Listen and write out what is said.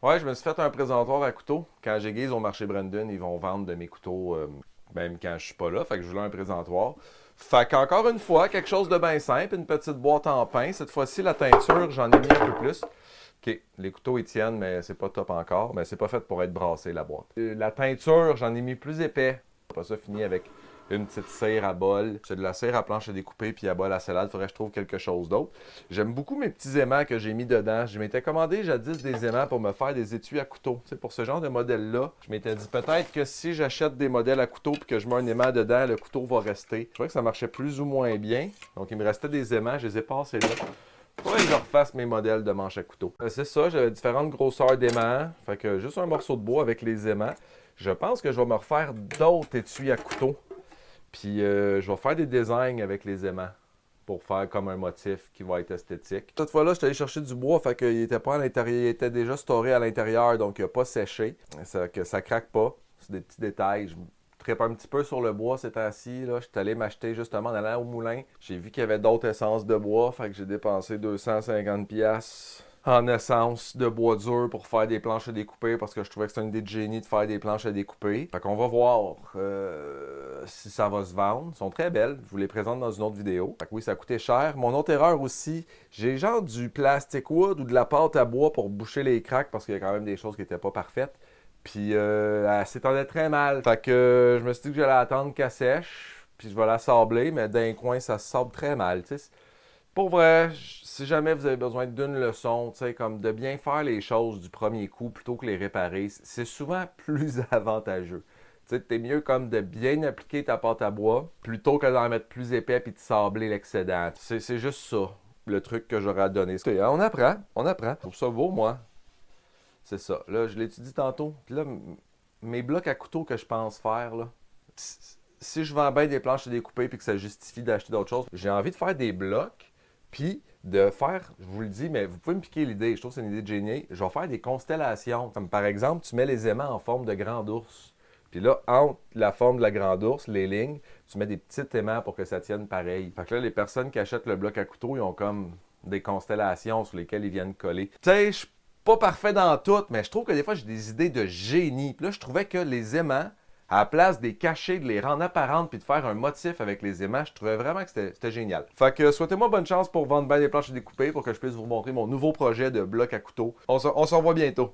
Ouais, je me suis fait un présentoir à couteau. Quand j'aiguise au marché Brandon, ils vont vendre de mes couteaux même quand je suis pas là. Fait que je voulais un présentoir. Fait qu'encore une fois, quelque chose de bien simple, une petite boîte en pain. Cette fois-ci, la teinture, j'en ai mis un peu plus. OK, les couteaux ils tiennent, mais c'est pas top encore. Mais c'est pas fait pour être brassé, la boîte. La teinture, j'en ai mis plus épais. Pas ça fini avec une petite cire à bol. C'est de la cire à planche à découper puis à bol à salade. Faudrait que je trouve quelque chose d'autre. J'aime beaucoup mes petits aimants que j'ai mis dedans. Je m'étais commandé jadis des aimants pour me faire des étuis à couteau. Tu sais, pour ce genre de modèle-là, je m'étais dit peut-être que si j'achète des modèles à couteau puis que je mets un aimant dedans, le couteau va rester. Je trouvais que ça marchait plus ou moins bien. Donc il me restait des aimants, je les ai passés là. Faudrait que je refasse mes modèles de manche à couteau. C'est ça, j'avais différentes grosseurs d'aimants. Fait que juste un morceau de bois avec les aimants. Je pense que je vais me refaire d'autres étuis à couteau. Puis je vais faire des designs avec les aimants pour faire comme un motif qui va être esthétique. Cette fois-là, je suis allé chercher du bois, fait qu'il était pas à l'intérieur, il était déjà storé à l'intérieur, donc il n'a pas séché. Ça craque pas. C'est des petits détails. Je tripe un petit peu sur le bois ces temps-ci. Je suis allé m'acheter justement en allant au moulin. J'ai vu qu'il y avait d'autres essences de bois, fait que j'ai dépensé 250$ en essence de bois dur pour faire des planches à découper parce que je trouvais que c'était une idée de génie de faire des planches à découper. Fait qu'on va voir si ça va se vendre. Elles sont très belles. Je vous les présente dans une autre vidéo. Fait que oui, ça a coûté cher. Mon autre erreur aussi, j'ai genre du plastic wood ou de la pâte à bois pour boucher les craques parce qu'il y a quand même des choses qui n'étaient pas parfaites. Puis elle s'étendait très mal. Fait que je me suis dit que j'allais attendre qu'elle sèche. Puis je vais la sabler, mais d'un coin, ça se sable très mal. T'sais. Pour vrai, si jamais vous avez besoin d'une leçon, tu sais, comme de bien faire les choses du premier coup plutôt que les réparer, c'est souvent plus avantageux. Tu sais, t'es mieux comme de bien appliquer ta pâte à bois plutôt que d'en mettre plus épais puis de sabler l'excédent. C'est juste ça, le truc que j'aurais à donner. On apprend, on apprend. Je trouve ça beau, moi. C'est ça. Là, je l'étudie tantôt. Puis là, mes blocs à couteau que je pense faire, là, si je vends bien des planches à découper puis que ça justifie d'acheter d'autres choses, j'ai envie de faire des blocs. Puis de faire, je vous le dis, mais vous pouvez me piquer l'idée, je trouve que c'est une idée de génie. Je vais faire des constellations. Comme par exemple, tu mets les aimants en forme de grand ours. Puis là, entre la forme de la grande ours, les lignes, tu mets des petits aimants pour que ça tienne pareil. Fait que là, les personnes qui achètent le bloc à couteau, ils ont comme des constellations sur lesquelles ils viennent coller. Tu sais, je suis pas parfait dans tout, mais je trouve que des fois, j'ai des idées de génie. Puis là, je trouvais que les aimants, à la place des cacher, de les rendre apparentes puis de faire un motif avec les aimants, je trouvais vraiment que c'était génial. Fait que souhaitez-moi bonne chance pour vendre bien des planches à découper pour que je puisse vous montrer mon nouveau projet de bloc à couteau. On se revoit bientôt.